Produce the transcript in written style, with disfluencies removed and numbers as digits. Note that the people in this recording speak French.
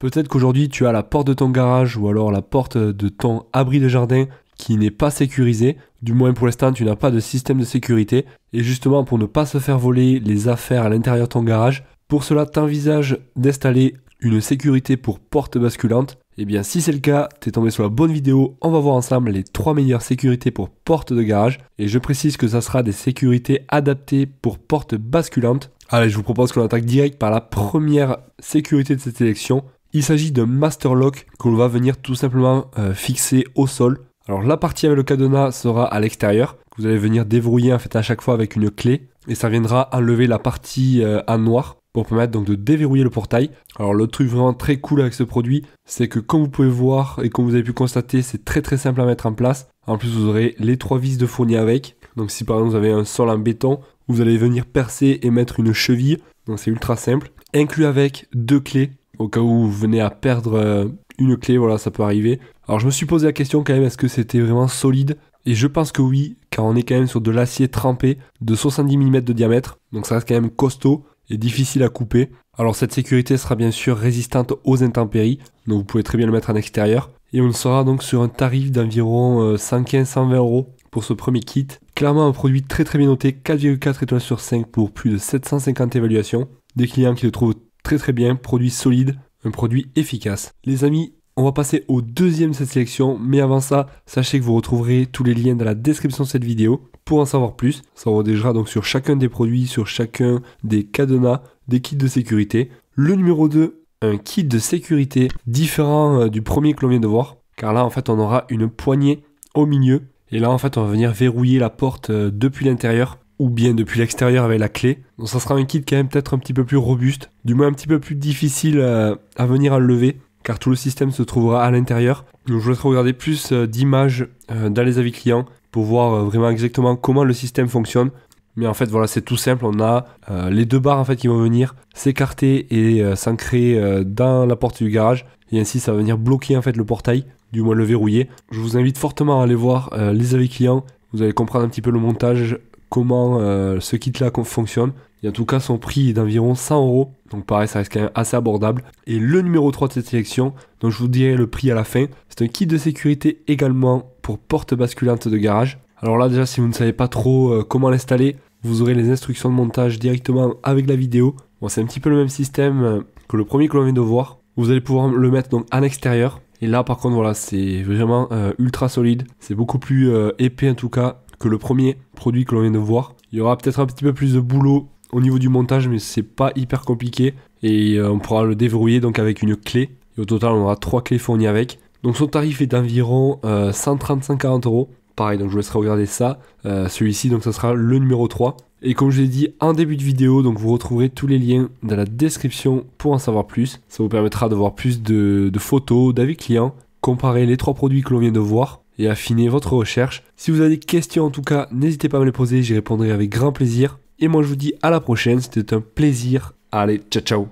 Peut-être qu'aujourd'hui tu as la porte de ton garage ou alors la porte de ton abri de jardin qui n'est pas sécurisée. Du moins pour l'instant tu n'as pas de système de sécurité. Et justement pour ne pas se faire voler les affaires à l'intérieur de ton garage, pour cela t'envisages d'installer une sécurité pour porte basculante. Et bien si c'est le cas, tu es tombé sur la bonne vidéo, on va voir ensemble les 3 meilleures sécurités pour porte de garage. Et je précise que ça sera des sécurités adaptées pour porte basculante. Allez, je vous propose qu'on attaque direct par la première sécurité de cette sélection. Il s'agit d'un master lock qu'on va venir tout simplement fixer au sol. Alors la partie avec le cadenas sera à l'extérieur, que vous allez venir déverrouiller en fait à chaque fois avec une clé. Et ça viendra enlever la partie en noir pour permettre donc de déverrouiller le portail. Alors le truc vraiment très cool avec ce produit, c'est que comme vous pouvez voir et comme vous avez pu constater, c'est très simple à mettre en place. En plus vous aurez les 3 vis de fourni avec. Donc si par exemple vous avez un sol en béton, vous allez venir percer et mettre une cheville. Donc c'est ultra simple. Inclus avec 2 clés, au cas où vous venez à perdre une clé, voilà ça peut arriver. Alors je me suis posé la question quand même, est-ce que c'était vraiment solide? Et je pense que oui, car on est quand même sur de l'acier trempé de 70 mm de diamètre. Donc ça reste quand même costaud et difficile à couper. Alors cette sécurité sera bien sûr résistante aux intempéries, donc vous pouvez très bien le mettre en extérieur. Et on sera donc sur un tarif d'environ 115-120 € pour ce premier kit. Clairement un produit très bien noté, 4,4 étoiles sur 5 pour plus de 750 évaluations. Des clients qui le trouvent très bien, produit solide, un produit efficace. Les amis, on va passer au deuxième de cette sélection, mais avant ça, sachez que vous retrouverez tous les liens dans la description de cette vidéo pour en savoir plus. Ça redirigera donc sur chacun des produits, sur chacun des cadenas, des kits de sécurité. Le numéro 2, un kit de sécurité différent du premier que l'on vient de voir, car là en fait on aura une poignée au milieu, et là en fait on va venir verrouiller la porte depuis l'intérieur, ou bien depuis l'extérieur avec la clé. Donc ça sera un kit quand même peut-être un petit peu plus robuste, du moins un petit peu plus difficile à venir enlever, car tout le système se trouvera à l'intérieur. Donc je vous laisserai regarder plus d'images dans les avis clients pour voir vraiment exactement comment le système fonctionne. Mais en fait voilà, c'est tout simple, on a les 2 barres en fait qui vont venir s'écarter et s'ancrer dans la porte du garage, et ainsi ça va venir bloquer en fait le portail, du moins le verrouiller. Je vous invite fortement à aller voir les avis clients, vous allez comprendre un petit peu le montage, comment ce kit là fonctionne. Et en tout cas son prix est d'environ 100 €, donc pareil ça reste quand même assez abordable. Et le numéro 3 de cette sélection, donc je vous dirai le prix à la fin, c'est un kit de sécurité également pour porte basculante de garage. Alors là déjà si vous ne savez pas trop comment l'installer, vous aurez les instructions de montage directement avec la vidéo. Bon, c'est un petit peu le même système que le premier que l'on vient de voir. Vous allez pouvoir le mettre donc à l'extérieur. Et là par contre voilà, c'est vraiment ultra solide, c'est beaucoup plus épais en tout cas que le premier produit que l'on vient de voir. Il y aura peut-être un petit peu plus de boulot au niveau du montage, mais c'est pas hyper compliqué, et on pourra le déverrouiller donc avec une clé, et au total on aura 3 clés fournies avec. Donc son tarif est d'environ 135-140 €. Pareil, donc je vous laisserai regarder ça. Celui-ci donc ça sera le numéro 3. Et comme je l'ai dit en début de vidéo, donc vous retrouverez tous les liens dans la description pour en savoir plus. Ça vous permettra de voir plus de photos, d'avis clients, comparer les 3 produits que l'on vient de voir et affiner votre recherche. Si vous avez des questions en tout cas, n'hésitez pas à me les poser, j'y répondrai avec grand plaisir. Et moi je vous dis à la prochaine, c'était un plaisir. Allez, ciao ciao.